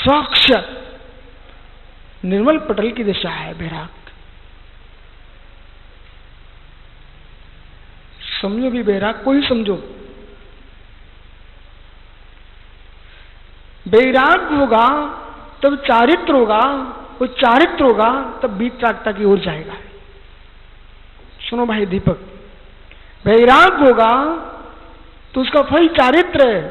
स्वच्छ निर्मल पटल की दिशा है बैराग। समझो भी बैराग को ही समझो। बैराग होगा तब चारित्र होगा, वो चारित्र होगा तब वीतरागता की ओर जाएगा। सुनो भाई दीपक, बैराग होगा तो उसका फल चारित्र है,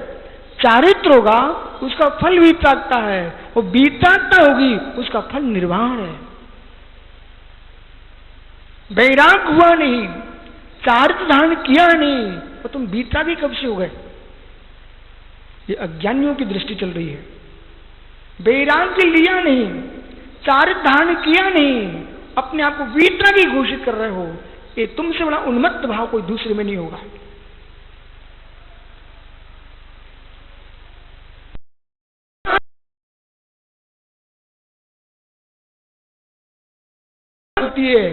चारित्र होगा उसका फल वीतरागता है, वो वीतरागता होगी उसका फल निर्वाण है। बैराग हुआ नहीं, चारित्र धारण किया नहीं, तो तुम वीतरागी कब से हो गए? ये अज्ञानियों की दृष्टि चल रही है। वैराग्य लिया नहीं, चारित्र धारण किया नहीं, अपने आप को वीतरागी घोषित कर रहे हो। ये तुमसे बड़ा उन्मत्त भाव कोई दूसरे में नहीं होगा। होती है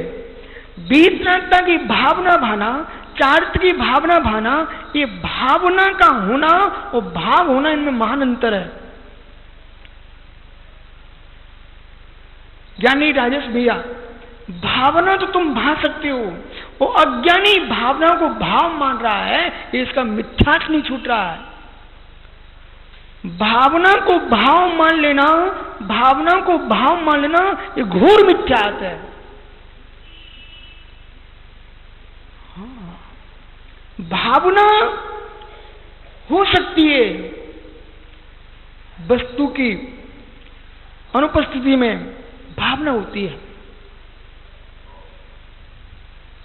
वीतरागता की भावना भाना, चारित्र की भावना भाना, ये भावना का होना और भाव होना, इनमें महान अंतर है। ज्ञानी राजेश भैया, भावना तो तुम भा सकते हो, वो अज्ञानी भावना को भाव मान रहा है, ये इसका मिथ्यात्व नहीं छूट रहा है। भावना को भाव मान लेना, भावना को भाव मान लेना, ये घोर मिथ्यात्व है। भावना हो सकती है वस्तु की अनुपस्थिति में, भावना होती है।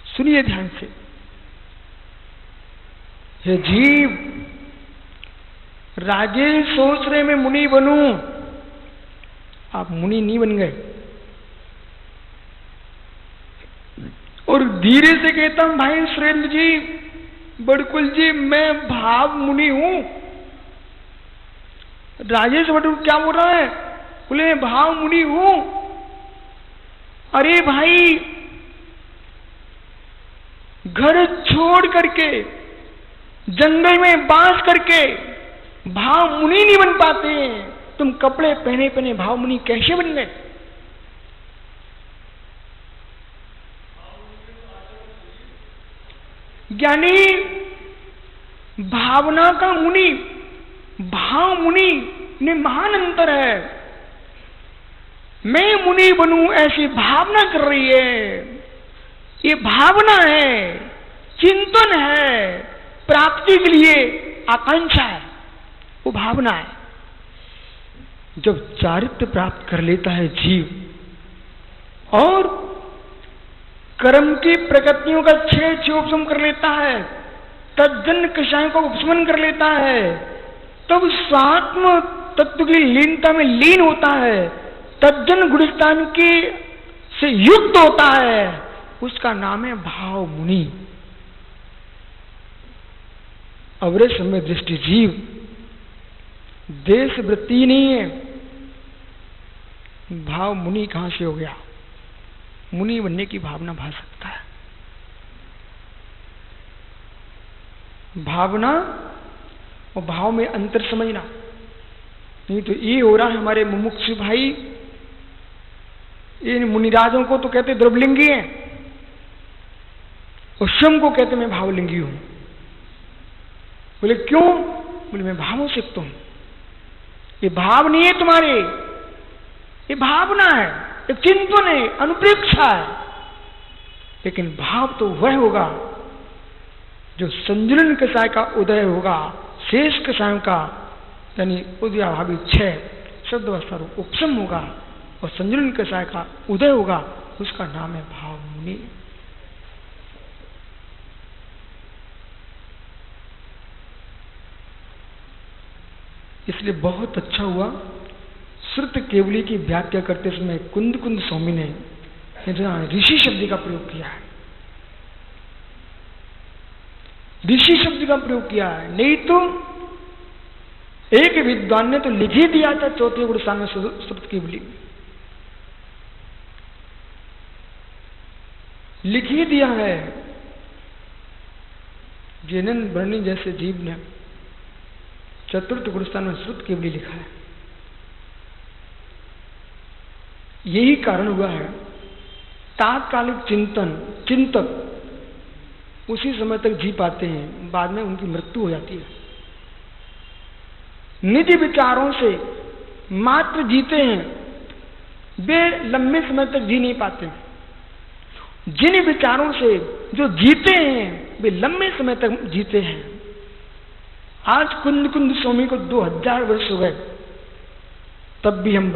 सुनिए ध्यान से, हे जीव, राजेश सोच रहे मैं मुनि बनूं, आप मुनि नहीं बन गए। और धीरे से कहता हूं भाई सुरेंद्र जी, बड़कुल जी, मैं भाव मुनि हूं। राजेश भट्ट क्या बोल रहा है? बोले भाव मुनि हूं। अरे भाई, घर छोड़ करके जंगल में बास करके भाव मुनि नहीं बन पाते हैं। तुम कपड़े पहने पहने भाव मुनि कैसे बन गए? ज्ञानी भावना का मुनि, भाव मुनि में महान अंतर है। मैं मुनि बनूं ऐसी भावना कर रही है, ये भावना है, चिंतन है, प्राप्ति के लिए आकांक्षा है, वो भावना है। जब चारित्र प्राप्त कर लेता है जीव और कर्म की प्रकृतियों का छेद उपशम कर लेता है, तज्जन कषायों का उपशमन कर लेता है, तब स्वात्म तत्व की लीनता में लीन होता है, तज्जन गुणस्थान की से युक्त होता है, उसका नाम है भाव मुनि। अवरे समय दृष्टि जीव देश वृत्ति नहीं है, भाव मुनि कहां से हो गया? मुनि बनने की भावना भा सकता है। भावना और भाव में अंतर समझना। नहीं तो ये हो रहा है, हमारे मुमुक्षु भाई इन मुनिराजों को तो कहते द्रवलिंगी हैं और स्वयं को कहते मैं भावलिंगी हूं। बोले क्यों? बोले मैं भावों से युक्त हूं। ये भाव नहीं है तुम्हारे, ये भावना है, एक चिंतन है, अनुप्रेक्षा है। लेकिन भाव तो वह होगा जो संजुलन कषाय का उदय होगा, शेष कषायों का यानी उदयाभावी क्षय शब्द स्वरूप उपशम होगा और संजुलन कषाय का उदय होगा, उसका नाम है भाव मुनि। इसलिए बहुत अच्छा हुआ श्रुत केवली की व्याख्या करते समय कुंद कुंद स्वामी ने ऋषि शब्द का प्रयोग किया है। ऋषि शब्द का प्रयोग किया है, नहीं तो एक विद्वान ने तो लिख ही दिया था चौथे गुण सामने श्रुत केवली, लिख ही दिया है। जिनन वर्णी जैसे जीव ने चतुर्थ गुणस्थान में श्रुत केवली लिखा है। यही कारण हुआ है तात्कालिक चिंतक उसी समय तक जी पाते हैं, बाद में उनकी मृत्यु हो जाती है। निजी विचारों से मात्र जीते हैं, वे लंबे समय तक जी नहीं पाते। जिन विचारों से जो जीते हैं वे लंबे समय तक जीते हैं। आज कुंद स्वामी को 2000 वर्ष हो गए, तब भी हम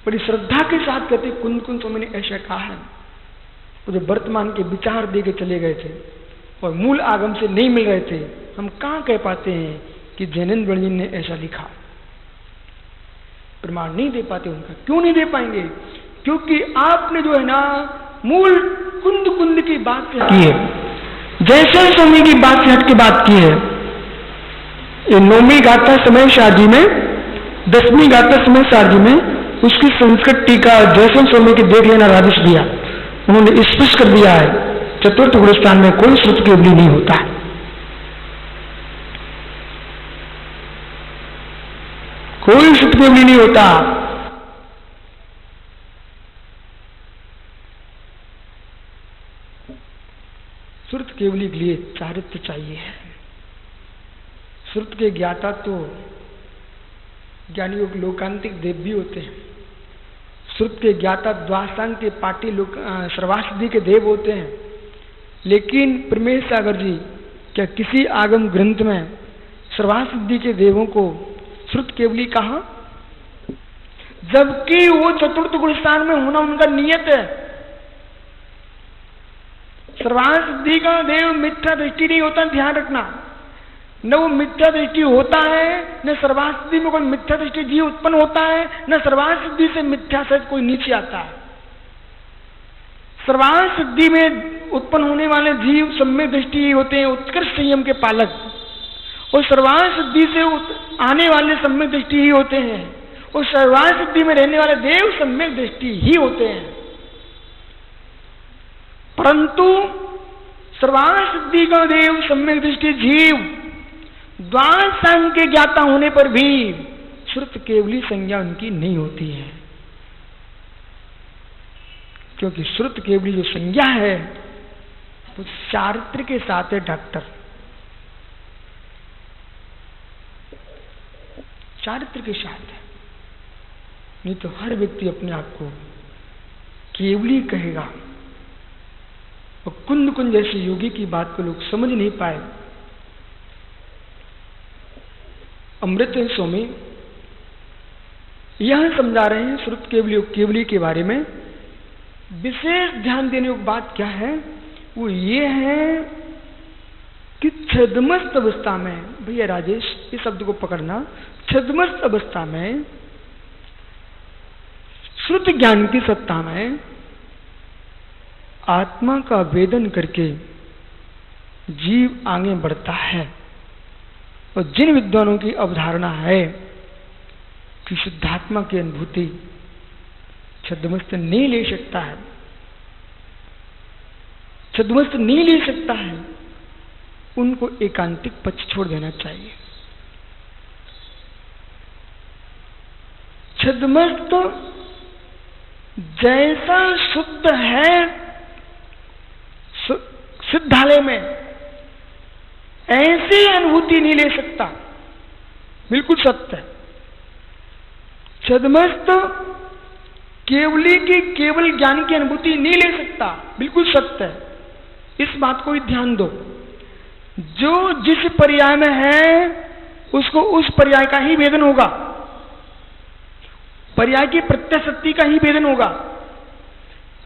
बड़ी श्रद्धा के साथ कहते कुंद स्वामी ने ऐसा कहा है। वो जो वर्तमान के विचार दे के चले गए थे और मूल आगम से नहीं मिल रहे थे, हम कहां कह पाते हैं कि जैनेन्द्र बड़जी ने ऐसा लिखा। प्रमाण नहीं दे पाते उनका। क्यों नहीं दे पाएंगे? क्योंकि आपने जो है ना मूल कुंद की बात से की है, जयसेन स्वामी की बात से हट के बात की है। ये 9वीं गाथा समय शादी में, 10वीं गाथा समय शादी में उसकी संस्कृत टीका जयसेन स्वामी की देख लेना राजेश दिया। उन्होंने स्पष्ट कर दिया है चतुर्थ गुणस्थान में कोई श्रुत केवली नहीं होता। कोई श्रुत केवली नहीं होता। श्रुत केवली के लिए चारित्र चाहिए है। श्रुत के ज्ञाता तो ज्ञानियों के लोकांतिक देव भी होते हैं। श्रुत के ज्ञाता द्वासांग के पाटी सर्वासिद्धि के देव होते हैं। लेकिन प्रमेश सागर जी, क्या किसी आगम ग्रंथ में सर्वासिद्धि के देवों को श्रुत केवली कहा? जबकि वो चतुर्थ गुणस्थान में होना उनका नियत है। सर्वासिद्धि का देव मिथ्या दृष्टि नहीं होता, ध्यान रखना। न वो मिथ्या दृष्टि होता है, न सर्वासिद्धि में कोई मिथ्या दृष्टि जीव उत्पन्न होता है, न सर्वासिद्धि से मिथ्या सच कोई नीचे आता है। सर्वासिद्धि में उत्पन्न होने वाले जीव सम्यक दृष्टि ही होते हैं, उत्कर्ष संयम के पालक। और सर्वासिद्धि से आने वाले सम्यक दृष्टि ही होते हैं। और सर्वासिद्धि में रहने वाले देव सम्यक दृष्टि ही होते हैं। परंतु सर्वासिद्धि का देव सम्यक दृष्टि जीव द्वासांग के ज्ञाता होने पर भी श्रुत केवली संज्ञा उनकी नहीं होती है। क्योंकि श्रुत केवली जो संज्ञा है वो चारित्र के साथ है। डॉक्टर चारित्र के साथ है, नहीं तो हर व्यक्ति अपने आप को केवली कहेगा। और कुंद जैसे योगी की बात को लोग समझ नहीं पाए। अमृत स्वामी यह समझा रहे हैं श्रुत केवली और केवली के बारे में। विशेष ध्यान देने की बात क्या है? वो ये है कि छद्मस्त अवस्था में, भैया राजेश इस शब्द को पकड़ना, छद्मस्त अवस्था में श्रुत ज्ञान की सत्ता में आत्मा का वेदन करके जीव आगे बढ़ता है। और जिन विद्वानों की अवधारणा है कि शुद्धात्मा की अनुभूति छद्मस्त नहीं ले सकता है, छद्मस्त नहीं ले सकता है, उनको एकांतिक पक्ष छोड़ देना चाहिए। छद्मस्त जैसा शुद्ध है सिद्धालय में, ऐसी अनुभूति नहीं ले सकता। बिल्कुल सत्य है। छद्मस्त केवली की केवल ज्ञान की अनुभूति नहीं ले सकता। बिल्कुल सत्य है। इस बात को भी ध्यान दो। जो जिस पर्याय में है उसको उस पर्याय का ही वेदन होगा, पर्याय की प्रत्यसत्ति का ही वेदन होगा।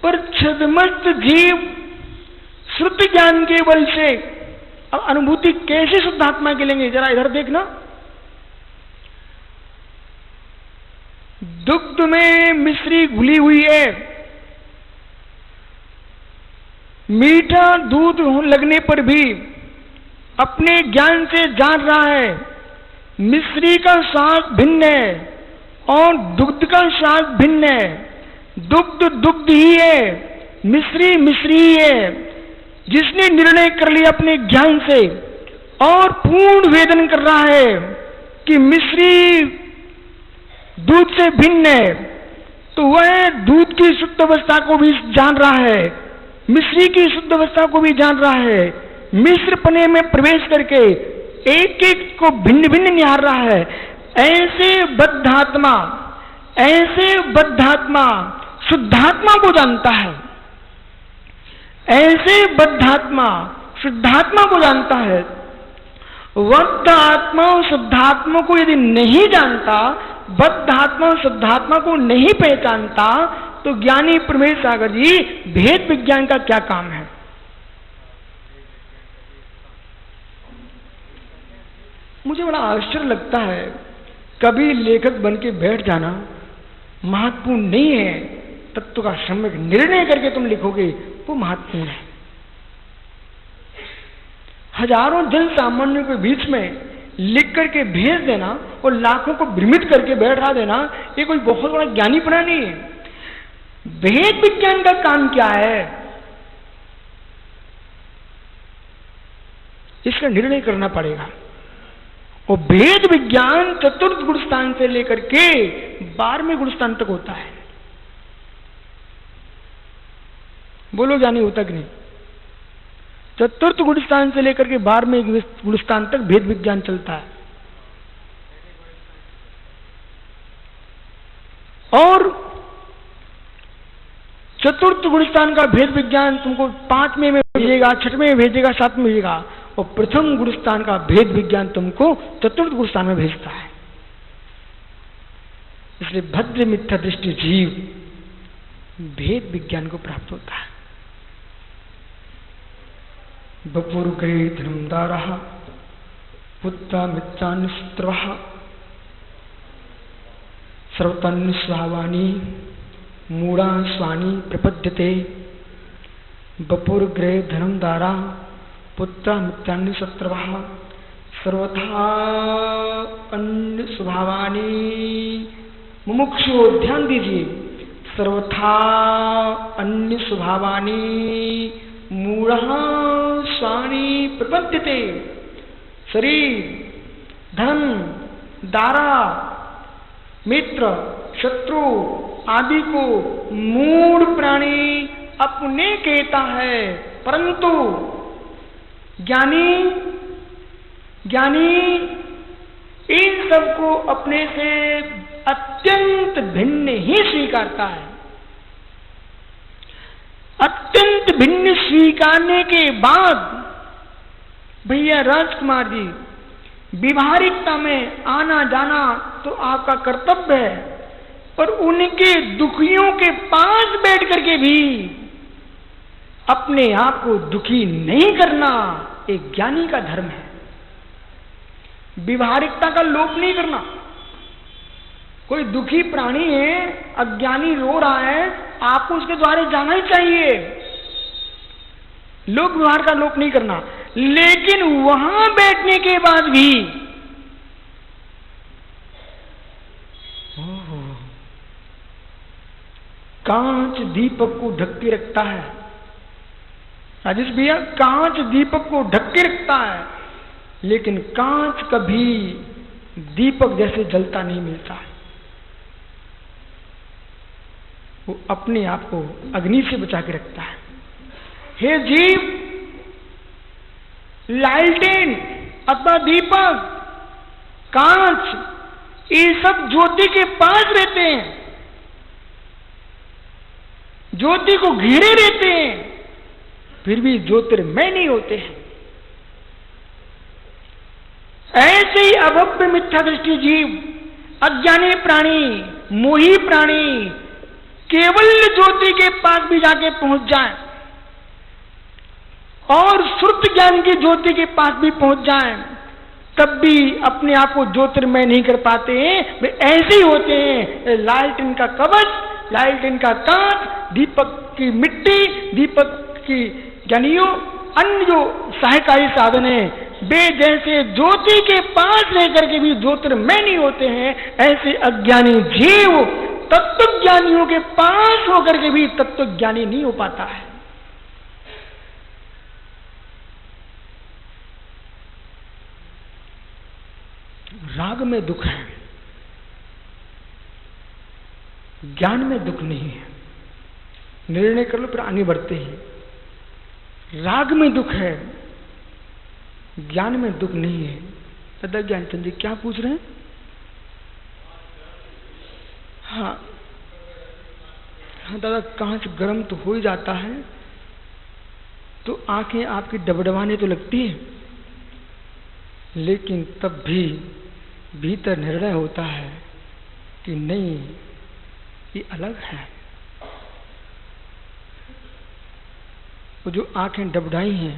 पर छद्मस्त जीव श्रुत ज्ञान के बल से अनुभूति कैसे शुद्धात्मा के लेंगे? जरा इधर देखना। दुग्ध में मिश्री घुली हुई है, मीठा दूध लगने पर भी अपने ज्ञान से जान रहा है मिश्री का स्वाद भिन्न है और दुग्ध का स्वाद भिन्न है। दुग्ध दुग्ध ही है, मिश्री मिश्री ही है। जिसने निर्णय कर लिया अपने ज्ञान से और पूर्ण वेदन कर रहा है कि मिश्री दूध से भिन्न है तो वह दूध की शुद्ध अवस्था को भी जान रहा है, मिश्री की शुद्ध अवस्था को भी जान रहा है, मिश्र पने में प्रवेश करके एक एक को भिन्न भिन्न निहार रहा है। ऐसे बद्धात्मा शुद्धात्मा को जानता है, ऐसे बद्धात्मा शुद्धात्मा को जानता है। बद्ध आत्मा शुद्धात्मा को यदि नहीं जानता, बद्ध आत्मा शुद्धात्मा को नहीं पहचानता, तो ज्ञानी प्रमेश सागर जी भेद विज्ञान का क्या काम है? मुझे बड़ा आश्चर्य लगता है, कभी लेखक बन के बैठ जाना महत्वपूर्ण नहीं है, तत्व का सम्यक निर्णय करके तुम लिखोगे वो महत्वपूर्ण है। हजारों जन सामान्य के बीच में लिख करके भेज देना और लाखों को भ्रमित करके बैठा देना, ये कोई बहुत बड़ा ज्ञानीपना नहीं है। भेद विज्ञान का काम क्या है, इसका निर्णय करना पड़ेगा। और भेद विज्ञान चतुर्थ गुण स्थान से लेकर के 12वें गुण स्थान तक होता है। बोलो ज्ञानी होता कि नहीं? चतुर्थ गुण स्थान से लेकर के 12वें गुण स्थान तक भेद विज्ञान चलता है। और चतुर्थ गुण स्थान का भेद विज्ञान तुमको 5वें में भेजेगा, 6वें में भेजेगा, 7वें में भेजेगा, और प्रथम गुण स्थान का भेद विज्ञान तुमको चतुर्थ गुण स्थान में भेजता है। इसलिए भद्र मिथ्या दृष्टि जीव भेद विज्ञान को प्राप्त होता है। बपुर्ग्रे धर्मदारः पुत्रा मित्रान्यस्त्रवः सर्वतन्निस्वावानी मूढ़ा स्वानी प्रपद्यते। बपुर्ग्रे धर्मदारा पुत्रा मित्रान्यस्त्रवः सर्वथा अन्य स्वभावानी। मुमुक्षु ध्यान दीजिए, सर्वथा अन्य स्वभावानी मूढ़ स्वानी प्रपद्यते। शरीर, धन, दारा, मित्र, शत्रु आदि को मूढ़ प्राणी अपने कहता है, परंतु ज्ञानी इन सबको अपने से अत्यंत भिन्न ही स्वीकारता है। अत्यंत भिन्न स्वीकारने के बाद भैया राजकुमार जी, व्यवहारिकता में आना जाना तो आपका कर्तव्य है, पर उनके दुखियों के पास बैठ करके भी अपने आप को दुखी नहीं करना एक ज्ञानी का धर्म है। व्यवहारिकता का लोप नहीं करना। कोई दुखी प्राणी है, अज्ञानी रो रहा है, आपको उसके द्वारे जाना ही चाहिए। लोक व्यवहार का लोप नहीं करना, लेकिन वहां बैठने के बाद भी कांच दीपक को ढक के रखता है। राजेश भैया, कांच दीपक को ढक के रखता है, लेकिन कांच कभी दीपक जैसे जलता नहीं मिलता। वो अपने आप को अग्नि से बचा के रखता है। हे जीव, लालटेन अथवा दीपक, कांच, ये सब ज्योति के पास रहते हैं, ज्योति को घेरे रहते हैं, फिर भी ज्योतिर्मय नहीं होते हैं। ऐसे ही अभव्य मिथ्या दृष्टि जीव, अज्ञानी प्राणी, मोही प्राणी केवल ज्योति के पास भी जाके पहुंच जाए और शुद्ध ज्ञान की ज्योति के पास भी पहुंच जाए, तब भी अपने आप को ज्योतिर्मय नहीं कर पाते हैं। वे ऐसे ही होते हैं, लालटेन का कवच, लालटेन का कांच, दीपक की मिट्टी, दीपक की ज्ञानियों, अन्य जो सहायकारी साधन है, वे जैसे ज्योति के पास लेकर के भी ज्योतिर्मय नहीं होते हैं, ऐसे अज्ञानी जीव तत्वज्ञानियों के पास होकर के भी तत्वज्ञानी नहीं हो पाता है। राग में दुख है, ज्ञान में दुख नहीं है। निर्णय कर लो फिर आगे बढ़ते हैं। राग में दुख है, ज्ञान में दुख नहीं है। दादा ज्ञानचंद जी क्या पूछ रहे हैं? हाँ हाँ दादा, कांच गर्म तो हो ही जाता है तो आंखें आपकी डबडबाने तो लगती है, लेकिन तब भी भीतर निर्णय होता है कि नहीं, ये अलग है। वो जो आंखें डबडाई हैं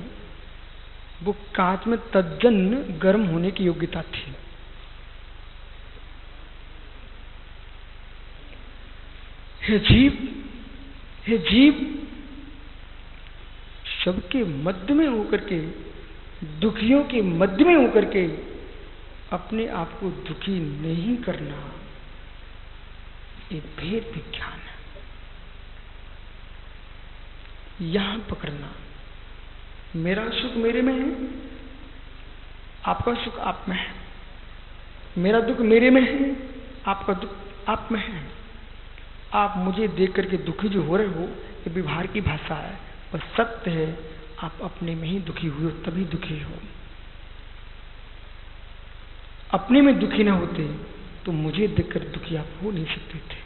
वो कांच में तज्जन गर्म होने की योग्यता थी। हे जीव सबके मध्य में होकर के, दुखियों के मध्य में होकर के अपने आप को दुखी नहीं करना, ये भेद विज्ञान है। यहां पकड़ना, मेरा सुख मेरे में है, आपका सुख आप में है, मेरा दुख मेरे में है, आपका दुख आप में है। आप मुझे देख करके दुखी जो हो रहे हो, ये व्यवहार की भाषा है, और सत्य है आप अपने में ही दुखी हुए हो, तभी दुखी हो। अपने में दुखी ना होते तो मुझे देखकर दुखी आप हो नहीं सकते थे।